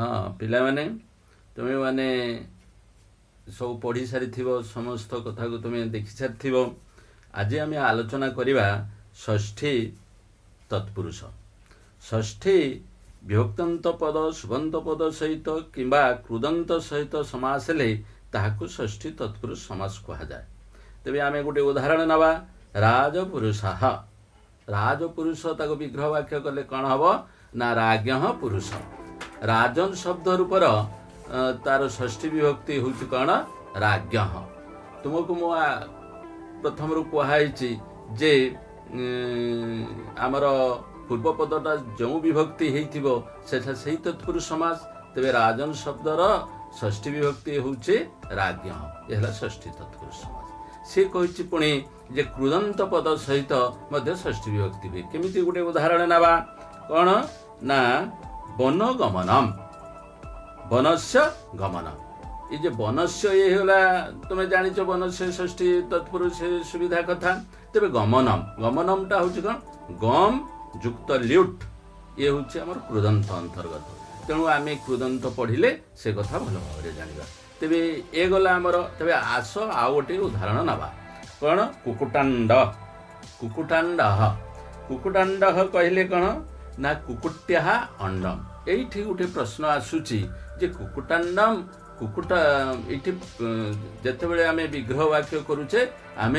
हाँ पिला माने तुम्हें माने सब पढ़ी सारी समस्त कथा को तुम्हें देखी सारी। आज आम आलोचना करवा षष्ठी तत्पुरुष। षष्ठी विभक्तंत पद सुबंत पद सहित किंबा कृदंत सहित समास हेले ताहाकु षष्ठी तत्पुरुष समास कहा जाए। तेबे आमे गोटे उदाहरण नवा राजपुरुष। राजपुरुष ताको विग्रह वाक्य कले कौन हम ना राज्ञ पुरुष। राजन शब्द रूपर तार षष्ठी विभक्ति हूँ कौन राज्ञ। तुमको मु प्रथम रू कहुई जे आमर पूर्व पदटा जो विभक्ति हो से तत्पुरुष समास। तेरे राजन शब्दर षष्ठी विभक्ति हूँ राज्ञ, यह षष्ठी तत्पुरुष समास। सी कही पुणी जे कृदंत पद सहित मध्य षष्ठी विभक्ति हुए। केमिति गोटे उदाहरण नवा कौन ना वनगमनम, वनस्य गमन। ये जे वनस्य ये होला तुम जानिच वनस्य षष्ठी तत्पुरुष सुविधा कथा। तेरे गमनम, गमनमटा हूँ कौन गम जुक्त ल्युट, ये हूँ आम कृदंत अंतर्गत। तेणु आम कृदंत पढ़िले से कथा भल भाव जाना। तेबे ये गला आमर। तेबे आस आउ गोटे उदाहरण नवा कौन कुकुटांड। कुकुटांड, कुकुटांड कहले कौन ना कुकुट्या अंडम। ये गोटे प्रश्न आसूची जे कुकुटांडम कुकुटा ये जिते आम विग्रह वाक्य करुचे आम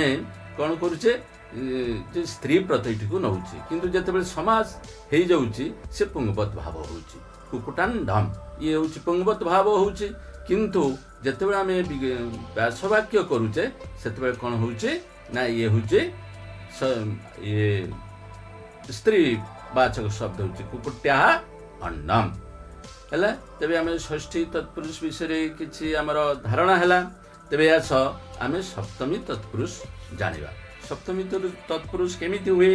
कौन करुचे जे स्त्री प्रत्यय को नौचे, किंतु जिते समास हो जाऊँगी से पुंगवत भाव होउची। कुकुटांडम ये हूँ पुंगवत भाव होउची, किंतु जिते आम व्यासवाक्य करुचे से कौन होउचे ना ये हूँ ये स्त्री वाचक शब्द होउची कुकुट्या अंडम है। तेबे आम षष्ठी तत्पुरुष विषय किसी आमर धारणा है। तेबे आस आम सप्तमी तत्पुरुष जानिबा। सप्तमी तत्पुरुष केमिति हुए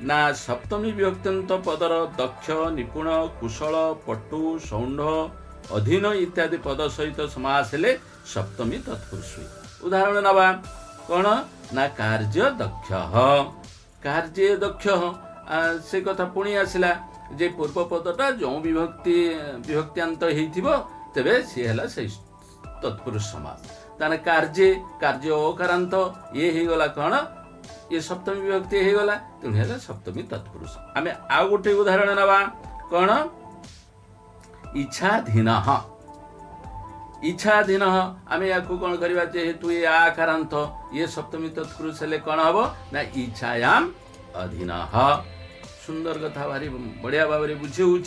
ना सप्तमी विभक्तंत पदर दक्ष निपुण कुशल पटु सौंढ अधीन इत्यादि पद सहित समास हेले सप्तमी तत्पुरुष हुए। उदाहरण नवा कौन ना कार्य दक्ष। कार्य दक्ष से कथा पुणी आसला जे पूर्व पदटा जो विभक्त्यांत हो तेबे सी है से तत्पुरुष समास। ताने कार्य कार्य ओकारांत ये हो गला कौन ये सप्तमी विभक्ति हो गला, तेणु है सप्तमी तत्पुरुष। आम आउ गोटे उदाहरण नवा कौन इच्छाधीन। इच्छाधीन आम या कौन करवा जेहेतु ये आकारांत ये सप्तमी तत्पुरुष हेले कौन हम ना इच्छायाम अधीन। सुंदर कथा भारी बढ़िया भाव में बुझी हूँ।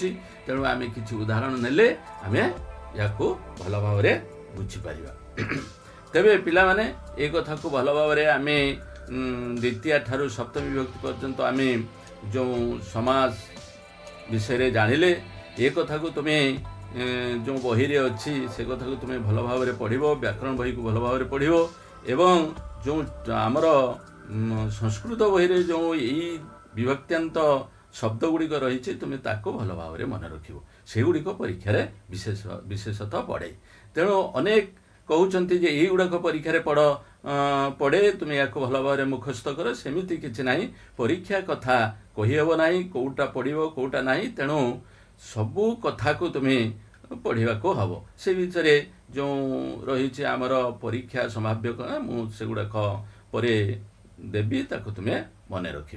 तेणु आम किसी उदाहरण नेले आम या भल भाव में बुझीपर। तेबे पिला माने ए कथा को भल भाव में आम द्वितीय ठारू सप्तमी विभक्ति पर्यंत आम जो समास विषय जानिले ए कथा को तुम्हें जो बही रे अच्छी से कथा को तुम्हें भल भाव में पढ़, व्याकरण बही को भल भाव में पढ़ एवं जो आमर संस्कृत बही रे जो यही विभक्त्यांत शब्द गुड़िक रही तुम्हें ताको भल भाव में मन रख से गुड़िक परीक्षा विशेषतः पढ़े। तेणु अनेक कहते जे यही गुड़ाक परीक्षा पढ़े तुम्हें या भल भाव में मुखस्त कर, सेमती किसी ना परीक्षा कथा कहीहब ना कौटा पढ़ो कौटा ना। तेणु सबू कथा को तुम्हें पढ़ा को हम से भितर जो रही आमर परीक्षा संभाव्य मुझे गुड़ाक पर देवी ताको तुम्हें मन रख।